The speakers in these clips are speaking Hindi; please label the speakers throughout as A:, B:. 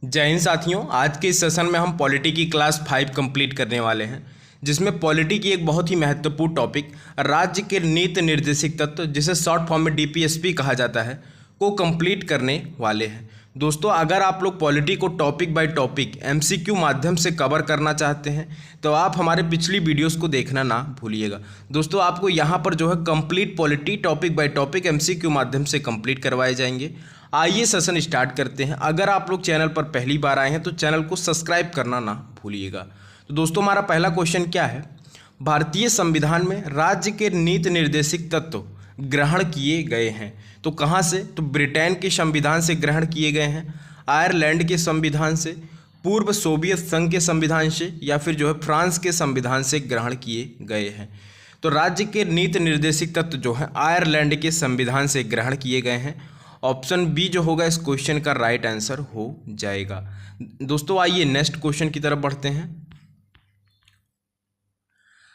A: जय हिंद साथियों। आज के इस सेशन में हम पॉलिटी की क्लास 5 कंप्लीट करने वाले हैं, जिसमें पॉलिटी की एक बहुत ही महत्वपूर्ण टॉपिक राज्य के नीति निर्देशिक तत्व, जिसे शॉर्ट फॉर्म में डीपीएसपी कहा जाता है, को कंप्लीट करने वाले हैं। दोस्तों, अगर आप लोग पॉलिटी को टॉपिक बाय टॉपिक एमसीक्यू माध्यम से कवर करना चाहते हैं तो आप हमारे पिछली वीडियोस को देखना ना भूलिएगा। दोस्तों, आपको यहाँ पर जो है complete polity topic by topic MCQ माध्यम से कंप्लीट करवाए जाएंगे। आइए सेशन स्टार्ट करते हैं। अगर आप लोग चैनल पर पहली बार आए हैं तो चैनल को सब्सक्राइब करना ना भूलिएगा। तो दोस्तों, हमारा पहला क्वेश्चन क्या है? भारतीय संविधान में राज्य के नीति निर्देशिक तत्व ग्रहण किए गए हैं। तो कहाँ से? तो ब्रिटेन के संविधान से ग्रहण किए गए हैं, आयरलैंड के संविधान से, पूर्व सोवियत संघ के संविधान से, या फिर जो है फ्रांस के संविधान से ग्रहण किए गए हैं। तो राज्य के नीति निर्देशिक तत्व जो है आयरलैंड के संविधान से ग्रहण किए गए हैं। ऑप्शन बी जो होगा इस क्वेश्चन का राइट आंसर हो जाएगा। दोस्तों, आइए नेक्स्ट क्वेश्चन की तरफ बढ़ते हैं।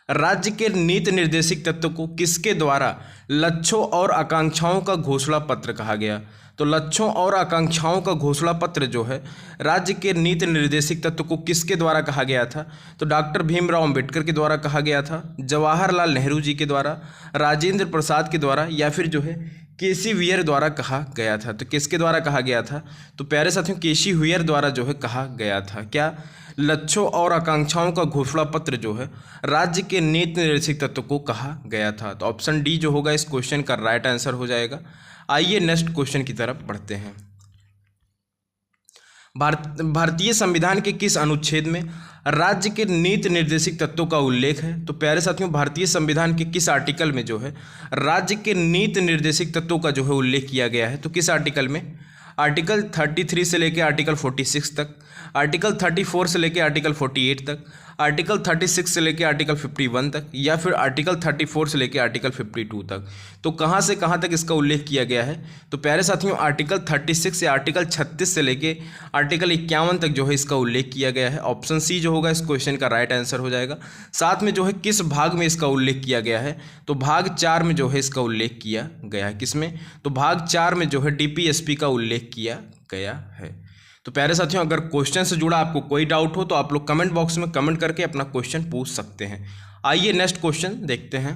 A: राज्य के नीति निर्देशिक तत्व को किसके द्वारा लक्ष्यों और आकांक्षाओं का घोषणा पत्र कहा गया? तो लक्ष्यों और आकांक्षाओं का घोषणा पत्र जो है राज्य के नीति निर्देशिक तत्व को किसके द्वारा कहा गया था? तो डॉक्टर भीमराव अंबेडकर के द्वारा कहा गया था, जवाहरलाल नेहरू जी के द्वारा, राजेंद्र प्रसाद के द्वारा, या फिर जो है केसी व्हीयर द्वारा कहा गया था। तो किसके द्वारा कहा गया था? तो प्यारे साथियों, केसी व्हीयर द्वारा जो है कहा गया था। क्या? लक्ष्यों और आकांक्षाओं का घोषणा पत्र जो है राज्य के नीति निर्देशिक तत्व को कहा गया था। तो ऑप्शन डी जो होगा इस क्वेश्चन का राइट आंसर हो जाएगा। आइए नेक्स्ट क्वेश्चन की तरफ बढ़ते हैं। भारतीय संविधान के किस अनुच्छेद में राज्य के नीति निर्देशिक तत्वों का उल्लेख है? तो प्यारे साथियों, भारतीय संविधान के किस आर्टिकल में जो है राज्य के नीति निर्देशिक तत्वों का जो है उल्लेख किया गया है? तो किस आर्टिकल में? आर्टिकल 33 से लेकर आर्टिकल 46 तक, आर्टिकल 34 से लेकर आर्टिकल 48 तक, आर्टिकल 36 से लेकर आर्टिकल 51 तक, या फिर आर्टिकल 34 से लेकर आर्टिकल 52 तक। तो कहाँ से कहाँ तक इसका उल्लेख किया गया है? तो प्यारे साथियों, आर्टिकल 36 से आर्टिकल 36 से लेकर आर्टिकल 51 तक जो है इसका उल्लेख किया गया है। ऑप्शन सी जो होगा इस क्वेश्चन का राइट आंसर हो जाएगा। साथ में जो है किस भाग में इसका उल्लेख किया गया है? तो भाग 4 में जो है इसका उल्लेख किया गया है। किसमें? तो भाग 4 में जो है डीपीएसपी का उल्लेख किया गया है। तो प्यारे साथियों, अगर क्वेश्चन से जुड़ा आपको कोई डाउट हो तो आप लोग कमेंट बॉक्स में कमेंट करके अपना क्वेश्चन पूछ सकते हैं। आइए नेक्स्ट क्वेश्चन देखते हैं।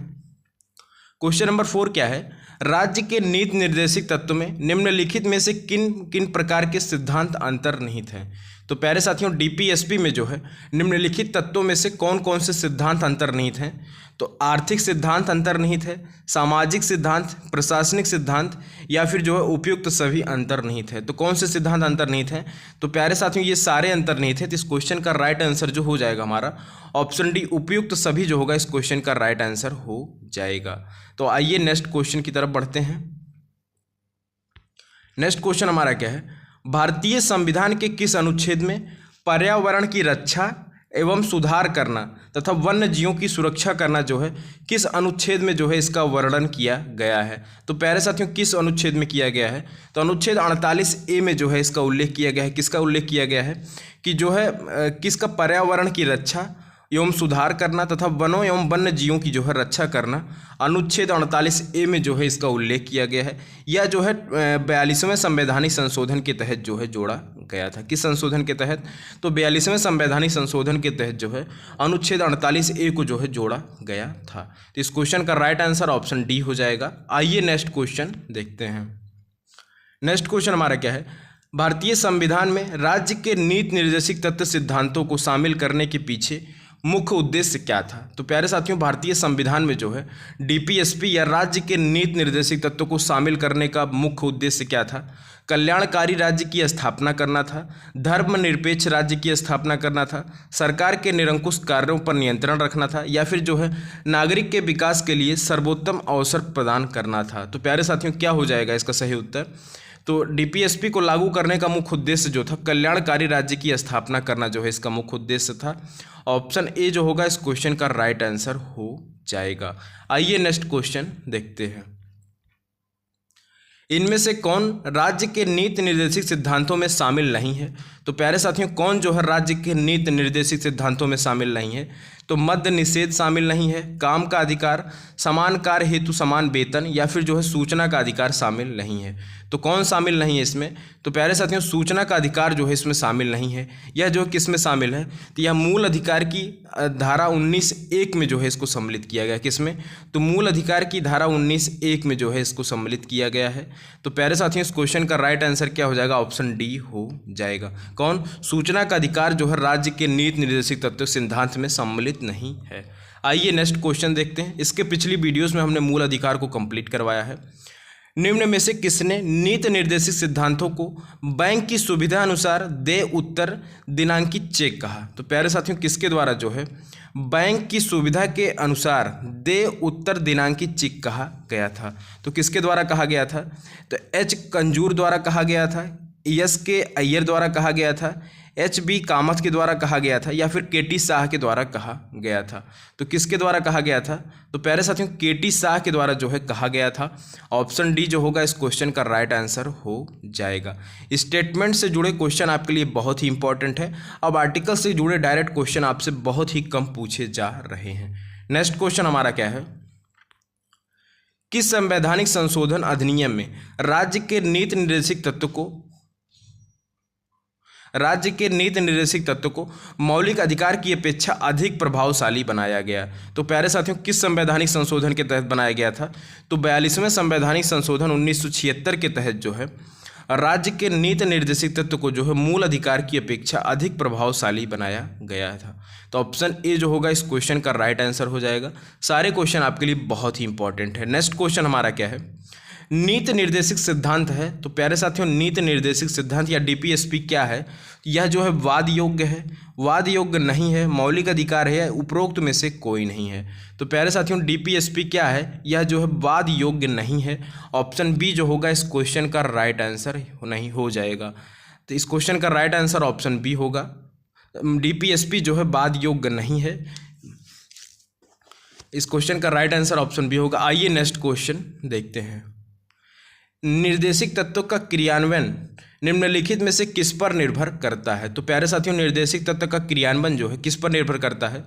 A: क्वेश्चन नंबर 4 क्या है? राज्य के नीति निर्देशिक तत्व में निम्नलिखित में से किन किन प्रकार के सिद्धांत अंतर्निहित हैं? तो प्यारे साथियों, डीपीएसपी में जो है निम्नलिखित तत्वों में से कौन कौन से सिद्धांत अंतर्निहित हैं? तो आर्थिक सिद्धांत अंतर्निहित है, सामाजिक सिद्धांत, प्रशासनिक सिद्धांत, या फिर जो है उपयुक्त सभी अंतर्निहित है। तो कौन से सिद्धांत अंतर्निहित हैं? तो प्यारे साथियों, ये सारे अंतर्निहित है। तो इस क्वेश्चन का राइट आंसर जो हो जाएगा हमारा ऑप्शन डी, उपयुक्त सभी जो होगा इस क्वेश्चन का राइट आंसर हो जाएगा। तो आइए नेक्स्ट क्वेश्चन की तरफ बढ़ते हैं। नेक्स्ट क्वेश्चन हमारा क्या है? भारतीय संविधान के किस अनुच्छेद में पर्यावरण की रक्षा एवं सुधार करना तथा वन्य जीवों की सुरक्षा करना जो है किस अनुच्छेद में जो है इसका वर्णन किया गया है? तो प्यारे साथियों, किस अनुच्छेद में किया गया है? तो अनुच्छेद 48A में जो है इसका उल्लेख किया गया है। किसका उल्लेख किया गया है? कि जो है किसका? पर्यावरण की रक्षा एवं सुधार करना तथा वनों एवं वन्य जीवों की जो है रक्षा करना, अनुच्छेद 48A में जो है इसका उल्लेख किया गया है। या जो है 42वें संवैधानिक संशोधन के तहत जो है जोड़ा गया था। किस संशोधन के तहत? तो 42वें संवैधानिक संशोधन के तहत जो है अनुच्छेद 48A को जो है जोड़ा गया था। तो इस क्वेश्चन का राइट आंसर ऑप्शन डी हो जाएगा। आइए नेक्स्ट क्वेश्चन देखते हैं। नेक्स्ट क्वेश्चन हमारा क्या है? भारतीय संविधान में राज्य के नीति निर्देशिक तत्व सिद्धांतों को शामिल करने के पीछे मुख्य उद्देश्य क्या था? तो प्यारे साथियों, भारतीय संविधान में जो है डीपीएसपी या राज्य के नीति निर्देशिक तत्वों को शामिल करने का मुख्य उद्देश्य क्या था? कल्याणकारी राज्य की स्थापना करना था, धर्मनिरपेक्ष राज्य की स्थापना करना था, सरकार के निरंकुश कार्यों पर नियंत्रण रखना था, या फिर जो है नागरिक के विकास के लिए सर्वोत्तम अवसर प्रदान करना था। तो प्यारे साथियों, क्या हो जाएगा इसका सही उत्तर? तो डीपीएसपी को लागू करने का मुख्य उद्देश्य जो था कल्याणकारी राज्य की स्थापना करना जो है इसका मुख्य उद्देश्य था। ऑप्शन ए जो होगा इस क्वेश्चन का राइट आंसर हो जाएगा। आइए नेक्स्ट क्वेश्चन देखते हैं। इनमें से कौन राज्य के नीति निर्देशिक सिद्धांतों में शामिल नहीं है? तो प्यारे साथियों, कौन जो है राज्य के नीति निर्देशिक सिद्धांतों में शामिल नहीं है? तो मद्य निषेध शामिल नहीं है, काम का अधिकार, समान कार्य हेतु समान वेतन, या फिर जो है सूचना का अधिकार शामिल नहीं है। तो कौन शामिल नहीं है इसमें? तो प्यारे साथियों सूचना का अधिकार जो है इसमें शामिल नहीं है। यह जो किस में शामिल है? तो यह मूल अधिकार की धारा 19(1) में जो है इसको सम्मिलित किया गया। किसमें? तो मूल अधिकार की धारा 19(1) में जो है इसको सम्मिलित किया गया है। तो प्यारे साथियों इस क्वेश्चन का राइट आंसर क्या हो जाएगा? ऑप्शन डी हो जाएगा। कौन? सूचना का अधिकार जो है राज्य के नीति निर्देशित तत्व सिद्धांत में सम्मिलित नहीं है। आइए नेक्स्ट क्वेश्चन देखते हैं। इसके पिछली वीडियोस में हमने मूल अधिकार को कंप्लीट करवाया है। निम्न में से किसने नीति निर्देशित सिद्धांतों को बैंक की सुविधा अनुसार दे उत्तर दिनांकित चेक कहा? तो प्यारे साथियों किसके द्वारा जो है बैंक की सुविधा के अनुसार दे उत्तर दिनांकित चेक कहा गया था? तो किसके द्वारा कहा गया था? तो एच कंजूर द्वारा कहा गया था, एस के अय्यर द्वारा कहा गया था, एच बी कामत के द्वारा कहा गया था, या फिर के टी शाह के द्वारा कहा गया था? तो किसके द्वारा कहा गया था? तो प्यारे साथियों के टी शाह के द्वारा जो है कहा गया था। ऑप्शन डी जो होगा इस क्वेश्चन का राइट आंसर हो जाएगा। स्टेटमेंट से जुड़े क्वेश्चन आपके लिए बहुत ही इंपॉर्टेंट है। अब आर्टिकल से जुड़े डायरेक्ट क्वेश्चन आपसे बहुत ही कम पूछे जा रहे हैं। नेक्स्ट क्वेश्चन हमारा क्या है? किस संवैधानिक संशोधन अधिनियम में राज्य के नीति निर्देशित तत्व को मौलिक अधिकार की अपेक्षा अधिक प्रभावशाली बनाया गया? तो प्यारे साथियों किस संवैधानिक संशोधन के तहत बनाया गया था? तो 42वें संवैधानिक संशोधन 1976 के तहत जो है राज्य के नीति निर्देशित तत्व को जो है मूल अधिकार की अपेक्षा अधिक प्रभावशाली बनाया गया था। तो ऑप्शन ए जो होगा इस क्वेश्चन का राइट आंसर हो जाएगा। सारे क्वेश्चन आपके लिए बहुत ही इंपॉर्टेंट है। नेक्स्ट क्वेश्चन हमारा क्या है? नीति निर्देशित सिद्धांत है। तो प्यारे साथियों नीति निर्देशित सिद्धांत या डीपीएसपी क्या है? यह जो है वाद योग्य है, वाद योग्य नहीं है, मौलिक अधिकार है, उपरोक्त में से कोई नहीं है। तो प्यारे साथियों डीपीएसपी क्या है? यह जो है वाद योग्य नहीं है। ऑप्शन बी जो होगा इस क्वेश्चन का राइट आंसर नहीं हो जाएगा। तो इस क्वेश्चन का राइट आंसर ऑप्शन बी होगा। डीपीएसपी जो है वाद योग्य नहीं है। इस क्वेश्चन का राइट आंसर ऑप्शन बी होगा। आइए नेक्स्ट क्वेश्चन देखते हैं। निर्देशिक तत्वों का क्रियान्वयन निम्नलिखित में से किस पर निर्भर करता है? तो प्यारे साथियों निर्देशिक तत्व का क्रियान्वयन जो है किस पर निर्भर करता है?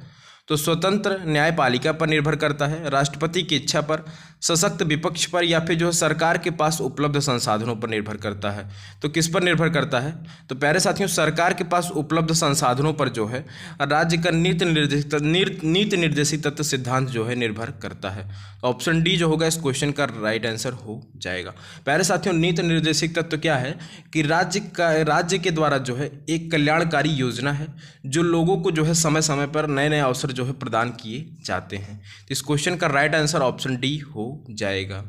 A: तो स्वतंत्र न्यायपालिका पर निर्भर करता है, राष्ट्रपति की इच्छा पर, सशक्त विपक्ष पर, या फिर जो है सरकार के पास उपलब्ध संसाधनों पर निर्भर करता है। तो किस पर निर्भर करता है? तो प्यारे साथियों सरकार के पास उपलब्ध संसाधनों पर जो है राज्य का नीति निर्देशित तत्व सिद्धांत जो है निर्भर करता है। तो ऑप्शन डी जो होगा इस क्वेश्चन का राइट आंसर हो जाएगा। प्यारे साथियों नीति निर्देशित तत्व क्या है कि राज्य के द्वारा जो है एक कल्याणकारी योजना है जो लोगों को जो है समय समय पर नए नए अवसर जो है प्रदान किए जाते हैं। तो इस क्वेश्चन का राइट आंसर ऑप्शन डी हो जाएगा।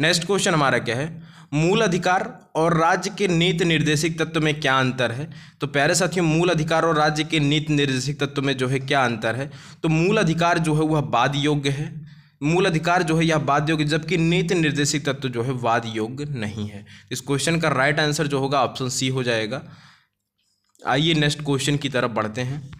A: नेक्स्ट क्वेश्चन हमारा क्या है? मूल अधिकार और राज्य के नीति निर्देशित तत्व में क्या अंतर है? तो प्यारे साथियों मूल अधिकार और राज्य के नीति निर्देशित तत्व में जो है क्या अंतर है? तो मूल अधिकार जो है वह वाद योग्य है, मूल अधिकार जो है यह वाद योग्य, जबकि नीति निर्देशित तत्व जो है वाद योग्य नहीं है। इस क्वेश्चन का राइट आंसर जो होगा ऑप्शन सी हो जाएगा। आइए नेक्स्ट क्वेश्चन की तरफ बढ़ते हैं।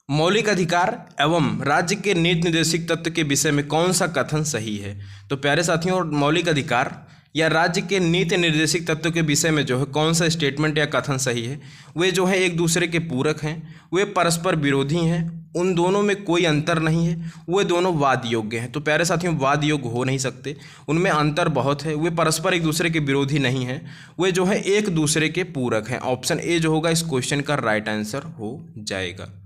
A: मौलिक अधिकार एवं राज्य के नीति निर्देशित तत्व के विषय में कौन सा कथन सही है? तो प्यारे साथियों मौलिक अधिकार या राज्य के नीति निर्देशित तत्व के विषय में जो है कौन सा स्टेटमेंट या कथन सही है? वे जो है एक दूसरे के पूरक हैं, वे परस्पर विरोधी हैं, उन दोनों में कोई अंतर नहीं है, वे दोनों वाद योग्य हैं। तो प्यारे साथियों वाद योग्य हो नहीं सकते, उनमें अंतर बहुत है, वे परस्पर एक दूसरे के विरोधी नहीं हैं, वे जो है एक दूसरे के पूरक हैं। ऑप्शन ए जो होगा इस क्वेश्चन का राइट आंसर हो जाएगा।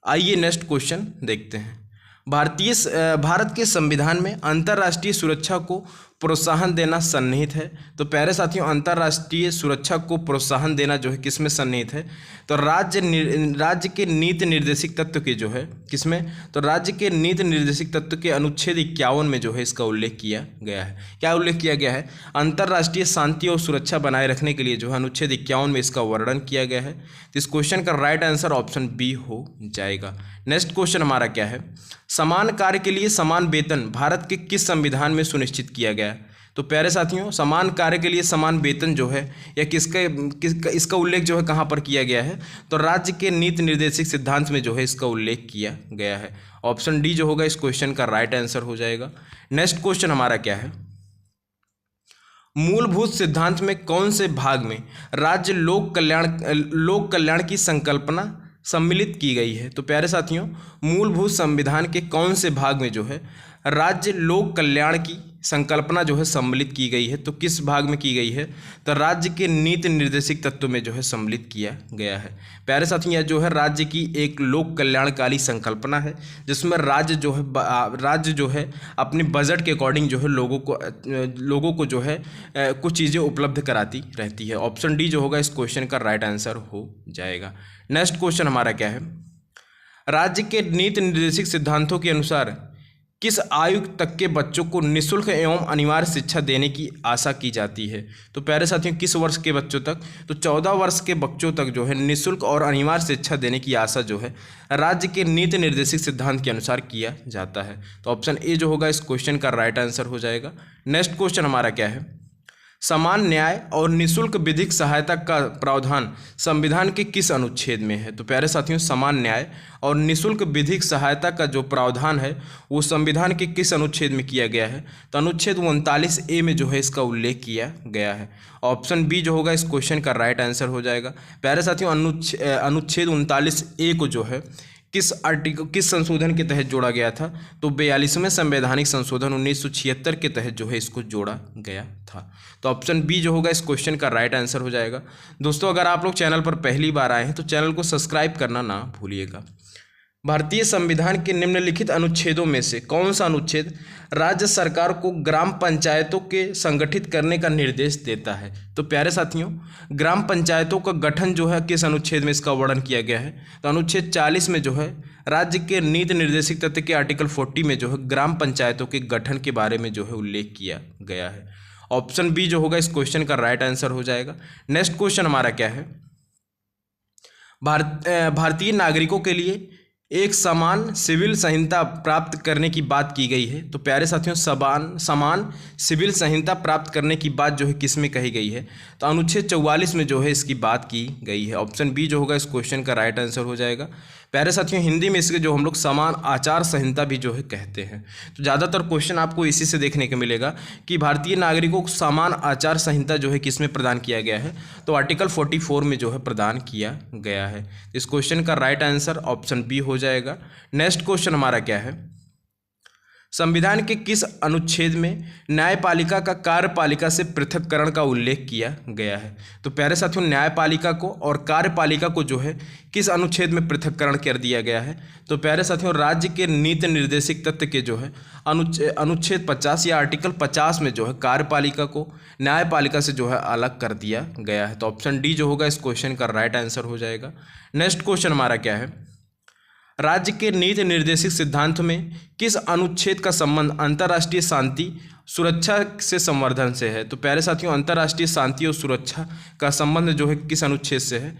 A: आइए नेक्स्ट क्वेश्चन देखते हैं। भारत के संविधान में अंतर्राष्ट्रीय सुरक्षा को प्रोत्साहन देना सन्निहित है। तो प्यारे साथियों अंतर्राष्ट्रीय सुरक्षा को प्रोत्साहन देना जो है किसमें सन्निहित है? तो राज्य के नीति निर्देशिक तत्व के जो है किसमें? तो राज्य के नीति निर्देशिक तत्व के अनुच्छेद 51 में जो है इसका उल्लेख किया गया है। क्या उल्लेख किया गया है? अंतर्राष्ट्रीय शांति और सुरक्षा बनाए रखने के लिए जो है अनुच्छेद 51 में इसका वर्णन किया गया है। तो इस क्वेश्चन का राइट आंसर ऑप्शन बी हो जाएगा। नेक्स्ट क्वेश्चन हमारा क्या है? समान कार्य के लिए समान वेतन भारत के किस संविधान में सुनिश्चित किया गया? तो प्यारे साथियों समान कार्य के लिए समान वेतन जो है या इसका उल्लेख जो है कहाँ पर किया गया है? तो राज्य के नीति निर्देशित सिद्धांत में जो है इसका उल्लेख किया गया है। ऑप्शन डी जो होगा इस क्वेश्चन का राइट आंसर हो जाएगा। नेक्स्ट क्वेश्चन हमारा क्या है? मूलभूत सिद्धांत में कौन से भाग में राज्य लोक कल्याण की संकल्पना सम्मिलित की गई है? तो प्यारे साथियों मूलभूत संविधान के कौन से भाग में जो है राज्य लोक कल्याण की संकल्पना जो है सम्मिलित की गई है। तो किस भाग में की गई है? तो राज्य के नीति निर्देशिक तत्व में जो है सम्मिलित किया गया है। प्यारे साथियों, यह जो है राज्य की एक लोक कल्याणकारी संकल्पना है, जिसमें राज्य जो है अपने बजट के अकॉर्डिंग जो है लोगों को जो है कुछ चीज़ें उपलब्ध कराती रहती है। ऑप्शन डी जो होगा इस क्वेश्चन का राइट आंसर हो जाएगा। नेक्स्ट क्वेश्चन हमारा क्या है? राज्य के नीति निर्देशिक सिद्धांतों के अनुसार किस आयु तक के बच्चों को निःशुल्क एवं अनिवार्य शिक्षा देने की आशा की जाती है? तो प्यारे साथियों, किस वर्ष के बच्चों तक? तो 14 वर्ष के बच्चों तक जो है निःशुल्क और अनिवार्य शिक्षा देने की आशा जो है राज्य के नीति निर्देशिक सिद्धांत के अनुसार किया जाता है। तो ऑप्शन ए जो होगा इस क्वेश्चन का राइट आंसर हो जाएगा। नेक्स्ट क्वेश्चन हमारा क्या है? समान न्याय और निःशुल्क विधिक सहायता का प्रावधान संविधान के किस अनुच्छेद में है? तो प्यारे साथियों, समान न्याय और निःशुल्क विधिक सहायता का जो प्रावधान है वो संविधान के किस अनुच्छेद में किया गया है? तो अनुच्छेद 39A में जो है इसका उल्लेख किया गया है। ऑप्शन बी जो होगा इस क्वेश्चन का राइट आंसर हो जाएगा। प्यारे साथियों, अनुच्छेद 39A को जो है किस संशोधन के तहत जोड़ा गया था? तो 42वें संवैधानिक संशोधन 1976 के तहत जो है इसको जोड़ा गया था। तो ऑप्शन बी जो होगा इस क्वेश्चन का राइट आंसर हो जाएगा। दोस्तों, अगर आप लोग चैनल पर पहली बार आए हैं तो चैनल को सब्सक्राइब करना ना भूलिएगा। भारतीय संविधान के निम्नलिखित अनुच्छेदों में से कौन सा अनुच्छेद राज्य सरकार को ग्राम पंचायतों के संगठित करने का निर्देश देता है? तो प्यारे साथियों, ग्राम पंचायतों का गठन जो है किस अनुच्छेद में इसका वर्णन किया गया है? तो अनुच्छेद 40 में जो है राज्य के नीति निर्देशिक तत्व के आर्टिकल 40 में जो है ग्राम पंचायतों के गठन के बारे में जो है उल्लेख किया गया है। ऑप्शन बी जो होगा इस क्वेश्चन का राइट आंसर हो जाएगा। नेक्स्ट क्वेश्चन हमारा क्या है? भारतीय नागरिकों के लिए एक समान सिविल संहिता प्राप्त करने की बात की गई है। तो प्यारे साथियों, समान सिविल संहिता प्राप्त करने की बात जो है किस में कही गई है? तो अनुच्छेद 44 में जो है इसकी बात की गई है। ऑप्शन बी जो होगा इस क्वेश्चन का राइट आंसर हो जाएगा। प्यारे साथियों, हिंदी में इसके जो हम लोग समान आचार संहिता भी जो है कहते हैं। तो ज़्यादातर क्वेश्चन आपको इसी से देखने को मिलेगा कि भारतीय नागरिकों को समान आचार संहिता जो है किस में प्रदान किया गया है? तो आर्टिकल 44 में जो है प्रदान किया गया है। इस क्वेश्चन का राइट आंसर ऑप्शन बी हो जाएगा। नेक्स्ट क्वेश्चन हमारा क्या है? संविधान के किस अनुच्छेद में न्यायपालिका का कार्यपालिका से पृथक्करण का उल्लेख किया गया है? तो प्यारे साथियों, न्यायपालिका को और कार्यपालिका को जो है किस अनुच्छेद में पृथक्करण कर दिया गया है? तो प्यारे साथियों, राज्य के नीति निर्देशिक तत्व के जो है अनुच्छेद 50 या आर्टिकल 50 में जो है कार्यपालिका को न्यायपालिका से जो है अलग कर दिया गया है। तो ऑप्शन डी जो होगा इस क्वेश्चन का राइट आंसर हो जाएगा। नेक्स्ट क्वेश्चन हमारा क्या है? राज्य के नीति निर्देशिक सिद्धांत में किस अनुच्छेद का संबंध अंतर्राष्ट्रीय शांति सुरक्षा से संवर्धन से है? तो प्यारे साथियों, अंतर्राष्ट्रीय शांति और सुरक्षा का संबंध जो है किस अनुच्छेद से है?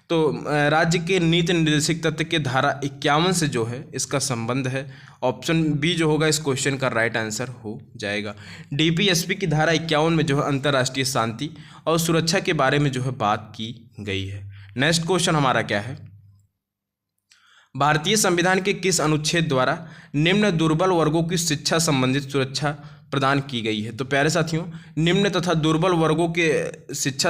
A: तो राज्य के नीति निर्देशिक तत्व के धारा 51 से जो है इसका संबंध है। ऑप्शन बी जो होगा इस क्वेश्चन का राइट आंसर हो जाएगा। डीपीएसपी की धारा 51 में जो है अंतर्राष्ट्रीय शांति और सुरक्षा के बारे में जो है बात की गई है। नेक्स्ट क्वेश्चन हमारा क्या है? भारतीय संविधान के किस अनुच्छेद द्वारा निम्न दुर्बल वर्गों की शिक्षा संबंधित सुरक्षा प्रदान की गई है? तो प्यारे साथियों, निम्न तथा दुर्बल वर्गों के शिक्षा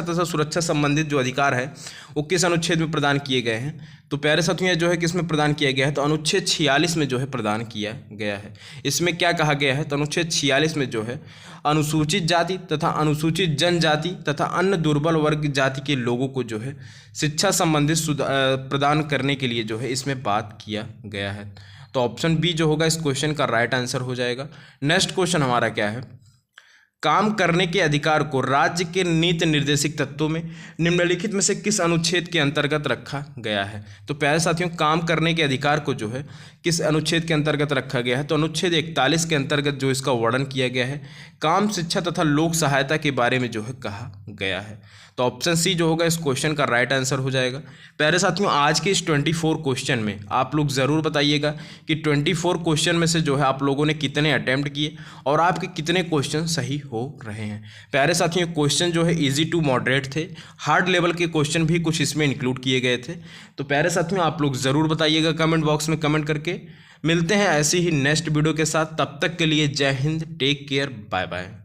A: तथा सुरक्षा संबंधित जो अधिकार है वो किस अनुच्छेद में प्रदान किए गए हैं? तो प्यारे साथियों, ये जो है किस में प्रदान किया गया है? तो अनुच्छेद 46 में जो है प्रदान किया गया है। इसमें क्या कहा गया है? तो अनुच्छेद 46 में जो है अनुसूचित जाति तथा अनुसूचित जनजाति तथा अन्य दुर्बल वर्ग जाति के लोगों को जो है शिक्षा संबंधित प्रदान करने के लिए जो है इसमें बात किया गया है। तो ऑप्शन बी जो होगा इस क्वेश्चन का राइट आंसर हो जाएगा। नेक्स्ट क्वेश्चन हमारा क्या है? काम करने के अधिकार को राज्य के नीति निर्देशिक तत्वों में निम्नलिखित में से किस अनुच्छेद के अंतर्गत रखा गया है? तो प्यारे साथियों, काम करने के अधिकार को जो है किस अनुच्छेद के अंतर्गत रखा गया है? तो अनुच्छेद 41 के अंतर्गत जो इसका वर्णन किया गया है, काम, शिक्षा तथा लोक सहायता के बारे में जो है कहा गया है। तो ऑप्शन सी जो होगा इस क्वेश्चन का राइट आंसर हो जाएगा। प्यारे साथियों, आज के इस 24 क्वेश्चन में आप लोग ज़रूर बताइएगा कि 24 क्वेश्चन में से जो है आप लोगों ने कितने अटैम्प्ट किए और आपके कितने क्वेश्चन सही हो रहे हैं। प्यारे साथियों, क्वेश्चन जो है इजी टू मॉडरेट थे, हार्ड लेवल के क्वेश्चन भी कुछ इसमें इंक्लूड किए गए थे। तो प्यारे साथियों, आप लोग ज़रूर बताइएगा कमेंट बॉक्स में कमेंट करके। मिलते हैं ऐसी ही नेक्स्ट वीडियो के साथ, तब तक के लिए जय हिंद, टेक केयर, बाय बाय।